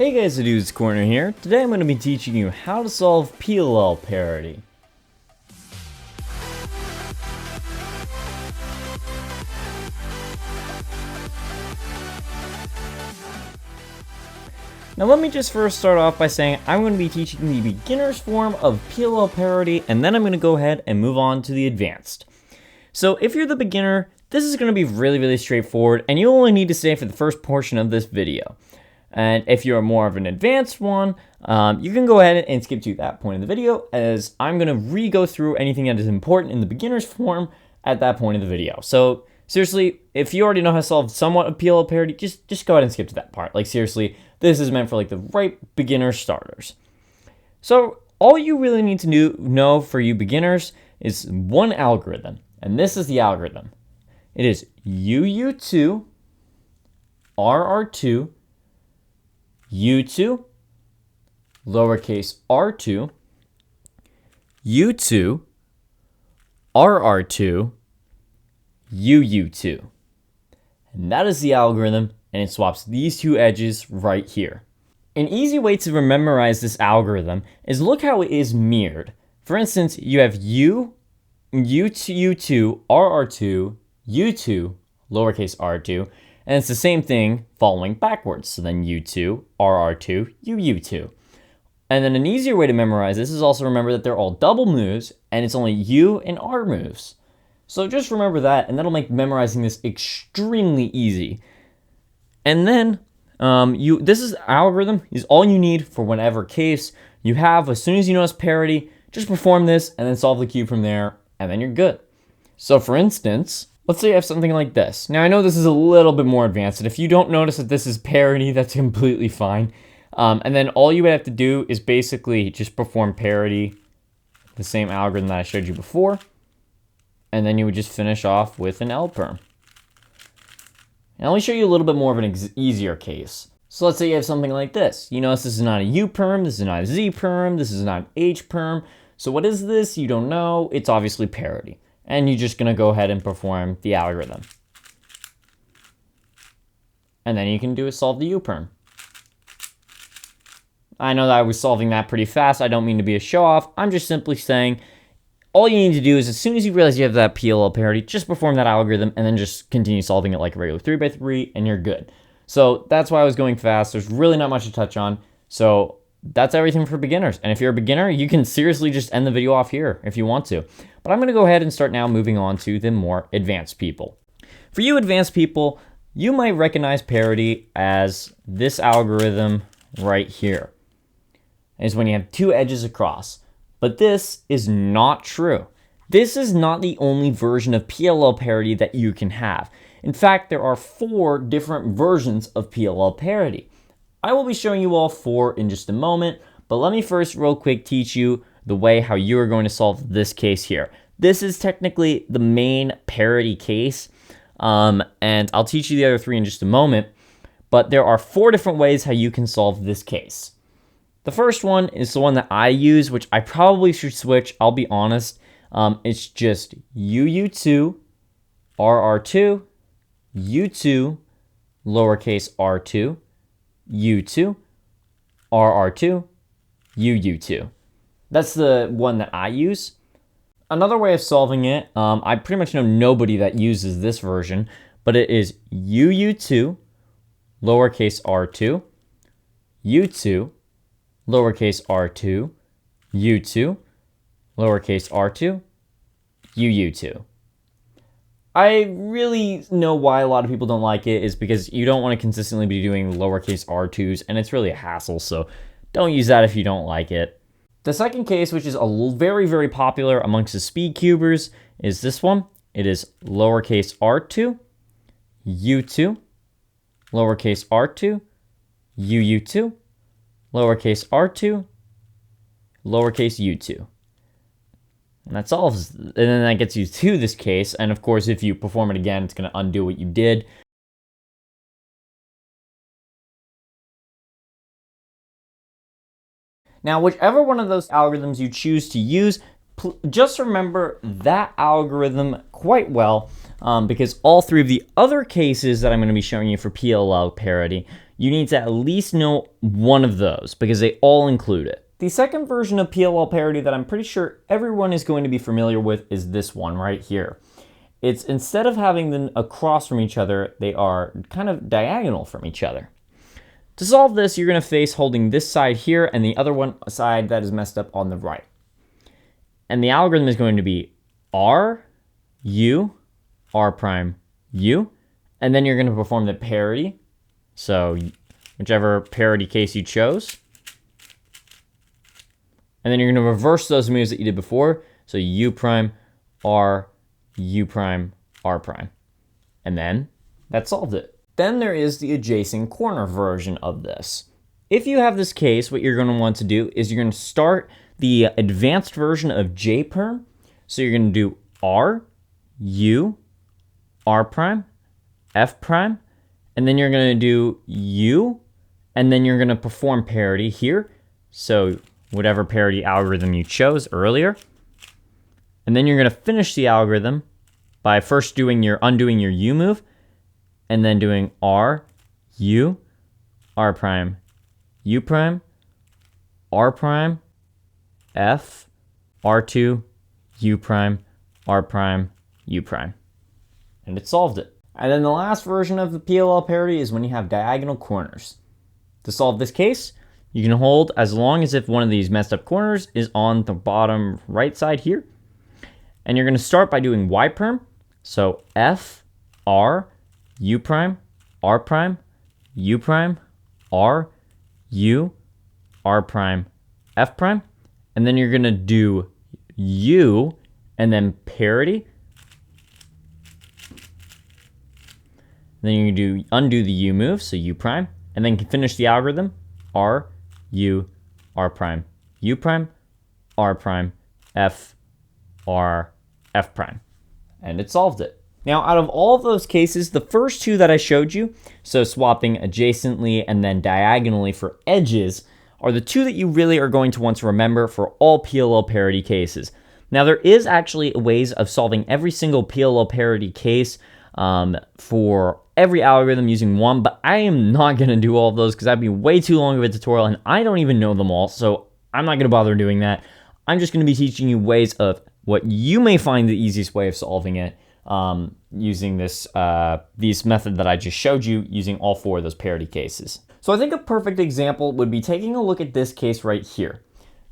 Hey guys, the Dude's Corner here. Today I'm going to be teaching you how to solve PLL parity. Now let me just first start off by saying I'm going to be teaching the beginner's form of PLL parity, and then I'm going to go ahead and move on to the advanced. So if you're the beginner, this is going to be really straightforward, and you only need to stay for the first portion of this video. And if you're more of an advanced one, you can go ahead and skip to that point in the video, as I'm going to re-go through anything that is important in the beginner's form at that point in the video. So seriously, if you already know how to solve somewhat of PLL parity, just go ahead and skip to that part. Like seriously, this is meant for like the right beginner starters. So all you really need to know for you beginners is one algorithm, and this is the algorithm. It is UU2, RR2, U2, lowercase r2, U2, RR2, UU2. And that is the algorithm, and it swaps these two edges right here. An easy way to memorize this algorithm is look how it is mirrored. For instance, you have U2, RR2, U2, lowercase r2, and it's the same thing following backwards. So then U2, RR2, UU2. And then an easier way to memorize this is also remember that they're all double moves, and it's only U and R moves. So just remember that, and that'll make memorizing this extremely easy. And then this algorithm is all you need for whatever case you have. As soon as you notice parity, just perform this and then solve the cube from there, and then you're good. So for instance, let's say you have something like this. Now I know this is a little bit more advanced, and if you don't notice that this is parity, that's completely fine. And then all you would have to do is basically just perform parity, the same algorithm that I showed you before, and then you would just finish off with an L perm. And let me show you a little bit more of an easier case. So let's say you have something like this. You notice this is not a U perm, this is not a Z perm, this is not an H perm. So what is this? You don't know. It's obviously parity. And you're just gonna go ahead and perform the algorithm. And then you can solve the U perm. I know that I was solving that pretty fast. I don't mean to be a show-off. I'm just simply saying all you need to do is as soon as you realize you have that PLL parity, just perform that algorithm and then just continue solving it like a regular 3x3 and you're good. So that's why I was going fast. There's really not much to touch on. So that's everything for beginners. And if you're a beginner, you can seriously just end the video off here if you want to. But I'm going to go ahead and start now moving on to the more advanced people. For you advanced people, you might recognize parity as this algorithm right here. Is when you have two edges across. But this is not true. This is not the only version of PLL parity that you can have. In fact, there are 4 different versions of PLL parity. I will be showing you all 4 in just a moment, but let me first real quick teach you the way how you are going to solve this case here. This is technically the main parity case, and I'll teach you the other 3 in just a moment, but there are 4 different ways how you can solve this case. The first one is the one that I use, which I probably should switch, I'll be honest. It's just UU2, RR2, U2, lowercase r2, U2, RR2, UU2. That's the one that I use. Another way of solving it, I pretty much know nobody that uses this version, but it is UU2, lowercase r2, U2, lowercase r2, U2, lowercase r2, UU2. I really know why a lot of people don't like it is because you don't want to consistently be doing lowercase r2s, and it's really a hassle, so don't use that if you don't like it. The second case, which is very popular amongst the speed cubers, is this one. It is lowercase r2, U2, lowercase r2, UU2, lowercase r2, lowercase u2. And that solves, and then that gets you to this case. And of course, if you perform it again, it's going to undo what you did. Now, whichever one of those algorithms you choose to use, just remember that algorithm quite well, because all 3 of the other cases that I'm going to be showing you for PLL parity, you need to at least know one of those because they all include it. The second version of PLL parity that I'm pretty sure everyone is going to be familiar with is this one right here. It's instead of having them across from each other, they are kind of diagonal from each other. To solve this, you're going to face holding this side here and the other one side that is messed up on the right. And the algorithm is going to be R, U, R prime, U, and then you're going to perform the parity. So whichever parity case you chose. And then you're going to reverse those moves that you did before. So U prime, R, U prime, R prime. And then that solved it. Then there is the adjacent corner version of this. If you have this case, what you're going to want to do is you're going to start the advanced version of J perm. So you're going to do R, U, R prime, F prime, and then you're going to do U, and then you're going to perform parity here. So whatever parity algorithm you chose earlier. And then you're going to finish the algorithm by first undoing your U move, and then doing R, U, R prime, U prime, R prime, F, R2, U prime, R prime, U prime. And it solved it. And then the last version of the PLL parity is when you have diagonal corners. To solve this case, you can hold as long as if one of these messed up corners is on the bottom right side here. And you're going to start by doing Y perm. So F, R, U prime, R prime, U prime, R, U, R prime, F prime. And then you're going to do U and then parity. Then you do undo the U move, so U prime, and then finish the algorithm, R, U, R prime, U prime, R prime, F, R, F prime. And it solved it. Now, out of all of those cases, the first two that I showed you, so swapping adjacently and then diagonally for edges, are the two that you really are going to want to remember for all PLL parity cases. Now, there is actually ways of solving every single PLL parity case for every algorithm using one, but I am not going to do all of those because that'd be way too long of a tutorial and I don't even know them all, so I'm not going to bother doing that. I'm just going to be teaching you ways of what you may find the easiest way of solving it using this method that I just showed you using all four of those parity cases. So I think a perfect example would be taking a look at this case right here.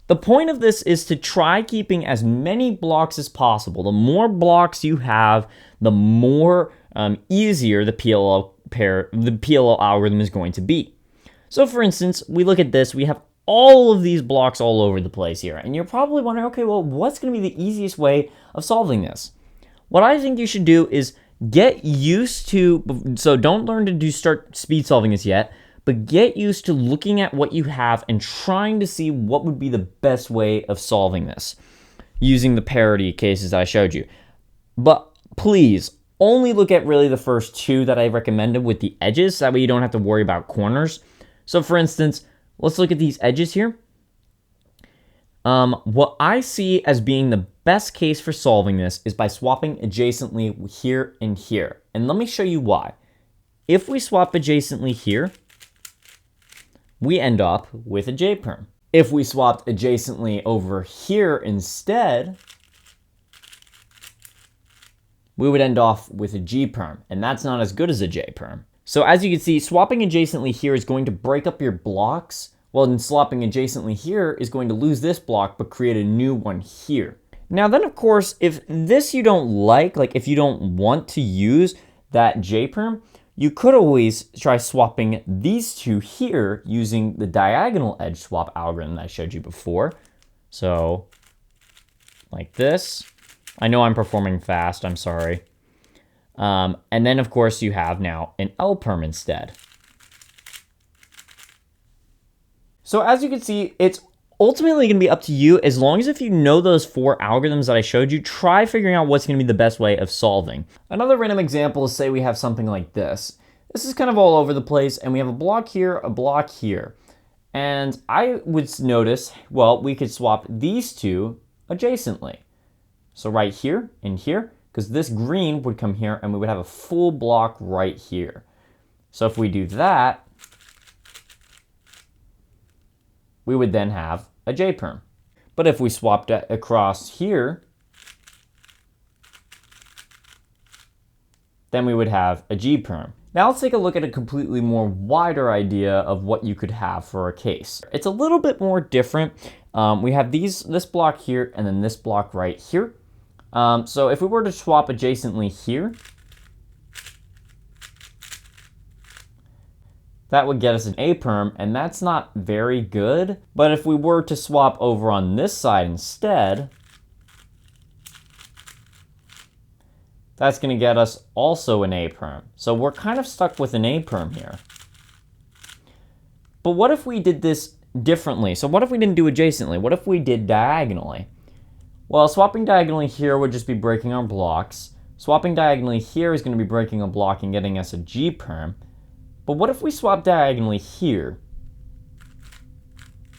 The point of this is to try keeping as many blocks as possible. The more blocks you have, the more easier the PLL algorithm is going to be. So for instance, we look at this, we have all of these blocks all over the place here. And you're probably wondering, okay, well, what's going to be the easiest way of solving this? What I think you should do is get used to, so don't learn to start speed solving this yet, but get used to looking at what you have and trying to see what would be the best way of solving this using the parity cases that I showed you. But please, only look at really the first two that I recommended with the edges, so that way you don't have to worry about corners. So for instance, let's look at these edges here. What I see as being the best case for solving this is by swapping adjacently here and here. And let me show you why. If we swap adjacently here, we end up with a J perm. If we swapped adjacently over here instead, we would end off with a G perm, and that's not as good as a J perm. So as you can see, swapping adjacently here is going to break up your blocks, while then swapping adjacently here is going to lose this block but create a new one here. Now then, of course, if this you don't like if you don't want to use that J perm, you could always try swapping these two here using the diagonal edge swap algorithm that I showed you before. So like this. I know I'm performing fast, I'm sorry. And then of course you have now an L perm instead. So as you can see, it's ultimately going to be up to you. As long as if you know those four algorithms that I showed you, try figuring out what's going to be the best way of solving. Another random example is, say we have something like this. This is kind of all over the place, and we have a block here, a block here. And I would notice, well, we could swap these two adjacently. So right here and here, because this green would come here and we would have a full block right here. So if we do that, we would then have a J perm. But if we swapped it across here, then we would have a G perm. Now let's take a look at a completely more wider idea of what you could have for a case. It's a little bit more different. We have this block here and then this block right here. So if we were to swap adjacently here, that would get us an A perm, and that's not very good. But if we were to swap over on this side instead, that's going to get us also an A perm. So we're kind of stuck with an A perm here. But what if we did this differently? So what if we didn't do adjacently? What if we did diagonally? Well, swapping diagonally here would just be breaking our blocks. Swapping diagonally here is going to be breaking a block and getting us a G perm. But what if we swap diagonally here?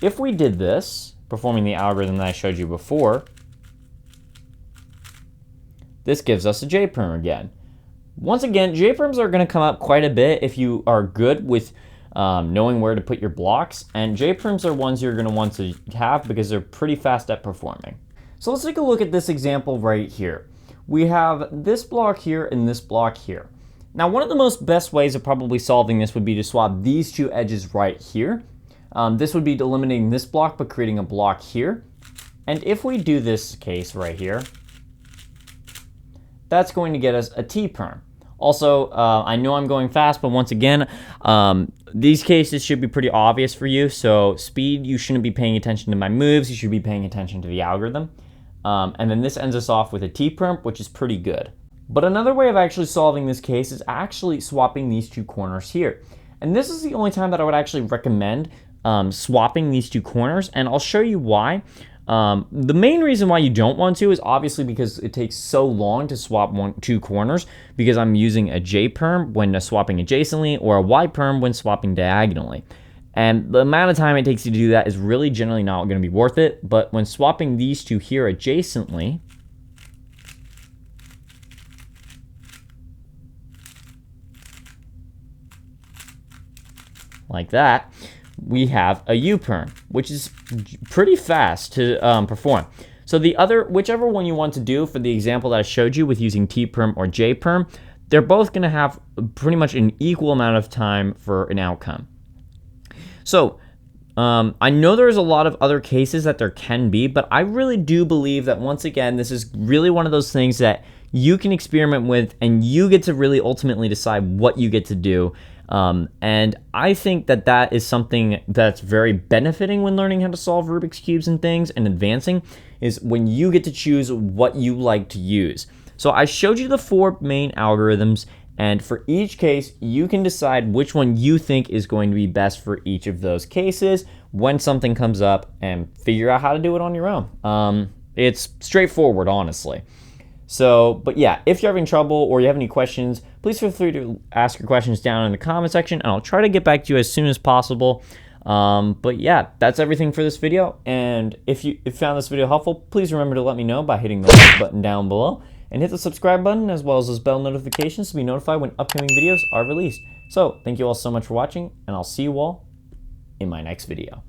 If we did this, performing the algorithm that I showed you before, this gives us a J perm again. Once again, J perms are going to come up quite a bit if you are good with knowing where to put your blocks, and J perms are ones you're going to want to have because they're pretty fast at performing. So let's take a look at this example right here. We have this block here and this block here. Now, one of the most best ways of probably solving this would be to swap these two edges right here. This would be eliminating this block but creating a block here. And if we do this case right here, that's going to get us a T perm. Also, I know I'm going fast, but once again, these cases should be pretty obvious for you. So speed, you shouldn't be paying attention to my moves. You should be paying attention to the algorithm. And then this ends us off with a T perm, which is pretty good. But another way of actually solving this case is actually swapping these two corners here. And this is the only time that I would actually recommend swapping these two corners, and I'll show you why. The main reason why you don't want to is obviously because it takes so long to swap two corners, because I'm using a J perm when swapping adjacently or a Y perm when swapping diagonally. And the amount of time it takes you to do that is really generally not going to be worth it. But when swapping these two here adjacently, like that, we have a U perm, which is pretty fast to perform. So whichever one you want to do for the example that I showed you with using T perm or J perm, they're both going to have pretty much an equal amount of time for an outcome. So I know there's a lot of other cases that there can be, but I really do believe that, once again, this is really one of those things that you can experiment with, and you get to really ultimately decide what you get to do. And I think that that is something that's very benefiting when learning how to solve Rubik's Cubes and things and advancing, is when you get to choose what you like to use. So I showed you the 4 main algorithms, and for each case, you can decide which one you think is going to be best for each of those cases when something comes up, and figure out how to do it on your own. It's straightforward, honestly. So, but yeah, if you're having trouble or you have any questions, please feel free to ask your questions down in the comment section, and I'll try to get back to you as soon as possible. But yeah, that's everything for this video. And if you found this video helpful, please remember to let me know by hitting the like button down below, and hit the subscribe button as well as those bell notifications to be notified when upcoming videos are released. So thank you all so much for watching, and I'll see you all in my next video.